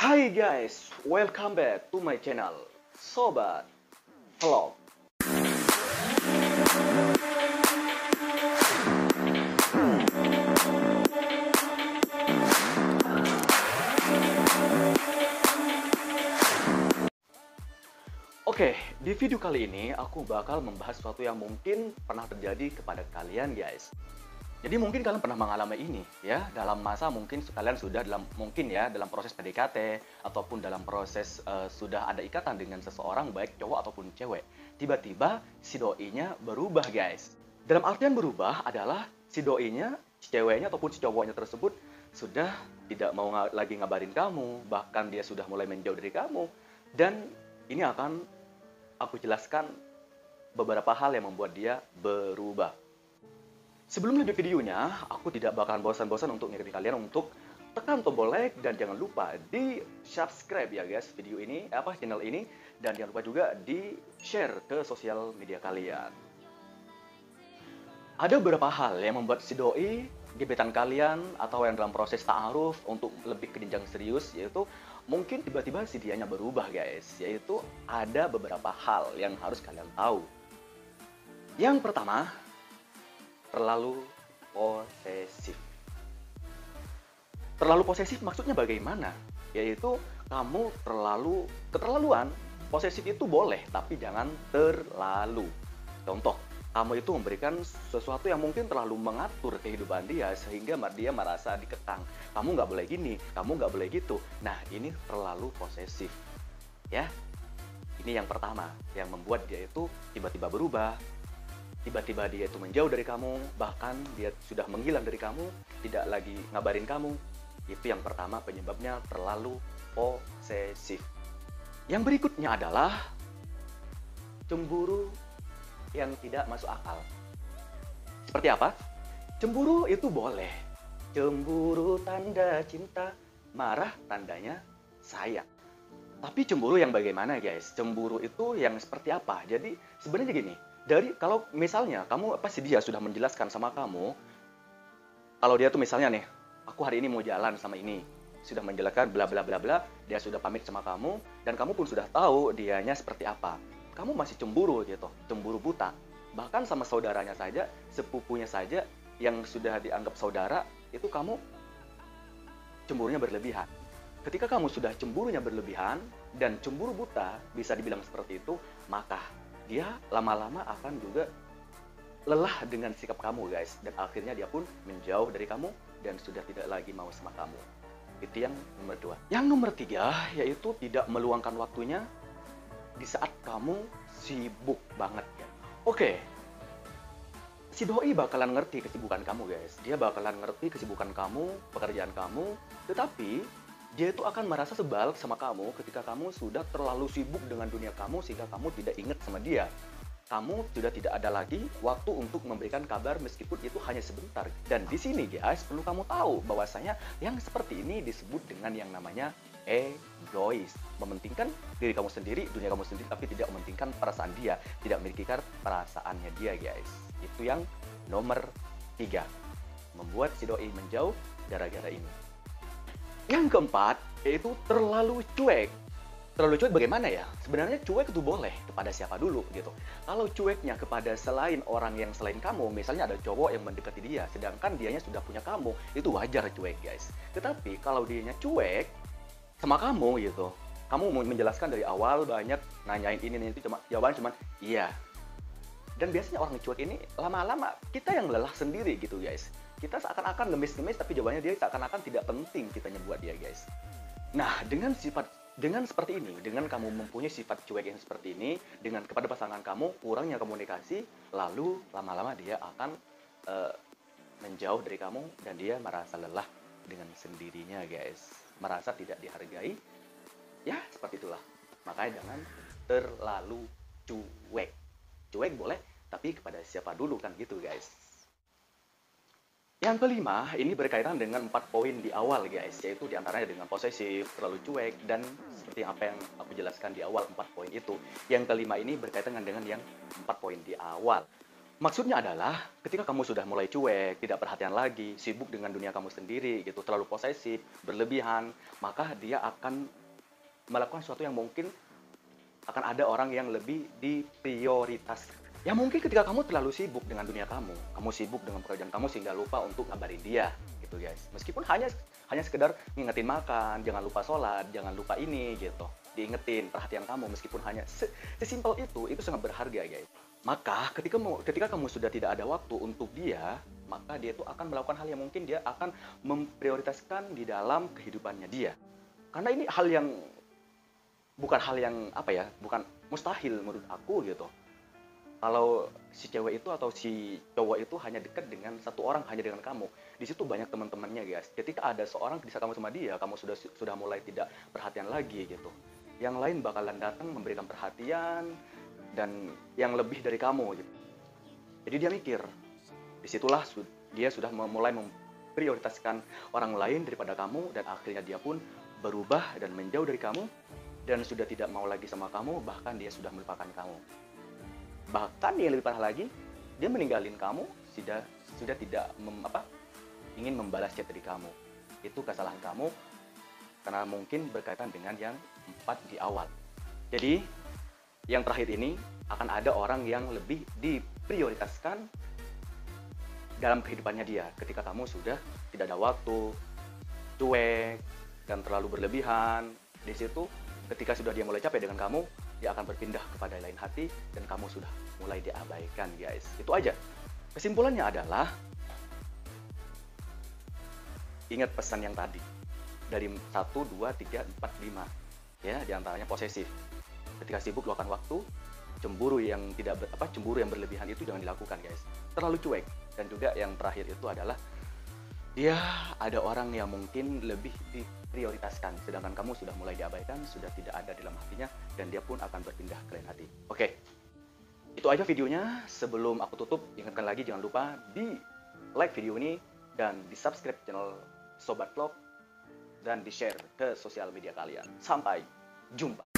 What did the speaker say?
Hai guys, welcome back to my channel, Sobat Vlog. Oke, di video kali ini aku bakal membahas sesuatu yang mungkin pernah terjadi kepada kalian guys. Jadi mungkin kalian pernah mengalami ini ya, dalam masa mungkin kalian sudah dalam proses PDKT ataupun dalam proses sudah ada ikatan dengan seseorang baik cowok ataupun cewek. Tiba-tiba si doinya berubah guys. Dalam artian berubah adalah si doinya, si ceweknya ataupun si cowoknya tersebut sudah tidak mau lagi ngabarin kamu, bahkan dia sudah mulai menjauh dari kamu. Dan ini akan aku jelaskan beberapa hal yang membuat dia berubah. Sebelum lanjut videonya, aku tidak bakalan bosan-bosan untuk ngingetin kalian untuk tekan tombol like dan jangan lupa di subscribe ya guys video ini, channel ini, dan jangan lupa juga di share ke sosial media kalian. Ada beberapa hal yang membuat si doi, gebetan kalian, atau yang dalam proses ta'aruf untuk lebih ke jenjang serius, yaitu mungkin tiba-tiba si dianya berubah guys, yaitu ada beberapa hal yang harus kalian tahu. Yang pertama, terlalu posesif. Terlalu posesif maksudnya bagaimana? Yaitu kamu keterlaluan. Posesif itu boleh, tapi jangan terlalu. Contoh, kamu itu memberikan sesuatu yang mungkin terlalu mengatur kehidupan dia sehingga dia merasa dikekang. Kamu nggak boleh gini, kamu nggak boleh gitu. Nah, ini terlalu posesif. Ya, ini yang pertama yang membuat dia itu tiba-tiba berubah. Tiba-tiba dia itu menjauh dari kamu, bahkan dia sudah menghilang dari kamu, tidak lagi ngabarin kamu. Itu yang pertama penyebabnya terlalu posesif. Yang berikutnya adalah cemburu yang tidak masuk akal. Seperti apa? Cemburu itu boleh. Cemburu tanda cinta, marah tandanya sayang. Tapi cemburu yang bagaimana guys? Cemburu itu yang seperti apa? Jadi sebenarnya gini, kalau misalnya kamu pasti dia sudah menjelaskan sama kamu, kalau dia tuh misalnya nih, aku hari ini mau jalan sama ini, sudah menjelaskan bla bla bla bla, dia sudah pamit sama kamu dan kamu pun sudah tahu dianya seperti apa. Kamu masih cemburu gitu, cemburu buta. Bahkan sama saudaranya saja, sepupunya saja yang sudah dianggap saudara, itu kamu cemburunya berlebihan. Ketika kamu sudah cemburunya berlebihan dan cemburu buta, bisa dibilang seperti itu, maka dia lama-lama akan juga lelah dengan sikap kamu guys, dan akhirnya dia pun menjauh dari kamu dan sudah tidak lagi mau sama kamu. Itu yang nomor 2. Yang nomor 3 yaitu tidak meluangkan waktunya di saat kamu sibuk banget ya. Oke, si doi bakalan ngerti kesibukan kamu guys, dia bakalan ngerti kesibukan kamu, pekerjaan kamu, tetapi dia itu akan merasa sebal sama kamu ketika kamu sudah terlalu sibuk dengan dunia kamu sehingga kamu tidak ingat sama dia. Kamu sudah tidak ada lagi waktu untuk memberikan kabar meskipun itu hanya sebentar. Dan di sini guys, perlu kamu tahu bahwasanya yang seperti ini disebut dengan yang namanya egois. Mementingkan diri kamu sendiri, dunia kamu sendiri, tapi tidak mementingkan perasaan dia, tidak memikirkan perasaannya dia guys. Itu yang nomor 3. Membuat si doi menjauh gara-gara ini. Yang keempat, yaitu terlalu cuek. Terlalu cuek bagaimana ya? Sebenarnya cuek itu boleh kepada siapa dulu gitu. Kalau cueknya kepada orang yang selain kamu, misalnya ada cowok yang mendekati dia, sedangkan dianya sudah punya kamu, itu wajar cuek guys. Tetapi kalau dianya cuek sama kamu gitu, kamu mau menjelaskan dari awal banyak, nanyain ini itu, jawabannya cuma iya. Dan biasanya orang cuek ini lama-lama kita yang lelah sendiri gitu guys. Kita seakan-akan ngemis-ngemis tapi jawabannya dia seakan-akan tidak penting kitanya buat dia guys. Nah, dengan seperti ini, dengan kamu mempunyai sifat cuek yang seperti ini, dengan kepada pasangan kamu kurangnya komunikasi, lalu lama-lama dia akan menjauh dari kamu dan dia merasa lelah dengan sendirinya guys. Merasa tidak dihargai. Ya, seperti itulah. Makanya jangan terlalu cuek. Cuek boleh, tapi kepada siapa dulu kan gitu guys. Yang kelima, ini berkaitan dengan 4 poin di awal guys, yaitu diantaranya dengan posesif, terlalu cuek, dan seperti apa yang aku jelaskan di awal 4 poin itu. Yang kelima ini berkaitan dengan yang 4 poin di awal. Maksudnya adalah ketika kamu sudah mulai cuek, tidak perhatian lagi, sibuk dengan dunia kamu sendiri gitu, terlalu posesif, berlebihan, maka dia akan melakukan sesuatu yang mungkin akan ada orang yang lebih diprioritas. Ya mungkin ketika kamu terlalu sibuk dengan dunia kamu sibuk dengan pekerjaan kamu sehingga lupa untuk ngabarin dia, gitu guys. Meskipun hanya sekedar ngingetin makan, jangan lupa sholat, jangan lupa ini gitu. Diingetin perhatian kamu meskipun hanya sesimpel itu sangat berharga guys. Maka ketika kamu sudah tidak ada waktu untuk dia, maka dia itu akan melakukan hal yang mungkin dia akan memprioritaskan di dalam kehidupannya dia. Karena ini bukan hal yang bukan mustahil menurut aku gitu. Kalau si cewek itu atau si cowok itu hanya dekat dengan satu orang, hanya dengan kamu, di situ banyak teman-temannya guys. Ketika ada seorang bisa kamu sama dia, kamu sudah mulai tidak perhatian lagi gitu. Yang lain bakalan datang memberikan perhatian dan yang lebih dari kamu gitu. Jadi dia mikir, disitulah dia sudah mulai memprioritaskan orang lain daripada kamu, dan akhirnya dia pun berubah dan menjauh dari kamu dan sudah tidak mau lagi sama kamu, bahkan dia sudah melupakan kamu. Bahkan yang lebih parah lagi, dia meninggalin kamu, sudah tidak ingin membalas chat dari kamu. Itu kesalahan kamu karena mungkin berkaitan dengan yang 4 di awal. Jadi yang terakhir ini akan ada orang yang lebih diprioritaskan dalam kehidupannya dia ketika kamu sudah tidak ada waktu, cuek, dan terlalu berlebihan. Di situ ketika sudah dia mulai capek dengan kamu, dia akan berpindah kepada lain hati dan kamu sudah mulai diabaikan guys. Itu aja. Kesimpulannya adalah ingat pesan yang tadi. Dari 1, 2, 3, 4, 5. Ya, diantaranya posesif. Ketika sibuk luangkan waktu, cemburu yang berlebihan itu jangan dilakukan guys. Terlalu cuek. Dan juga yang terakhir itu adalah dia ada orang yang mungkin lebih diprioritaskan, sedangkan kamu sudah mulai diabaikan, sudah tidak ada dalam hatinya, dan dia pun akan berpindah ke lain hati. Oke, itu aja videonya. Sebelum aku tutup, ingatkan lagi jangan lupa di like video ini dan di subscribe channel Sobat Vlog dan di share ke sosial media kalian. Sampai jumpa.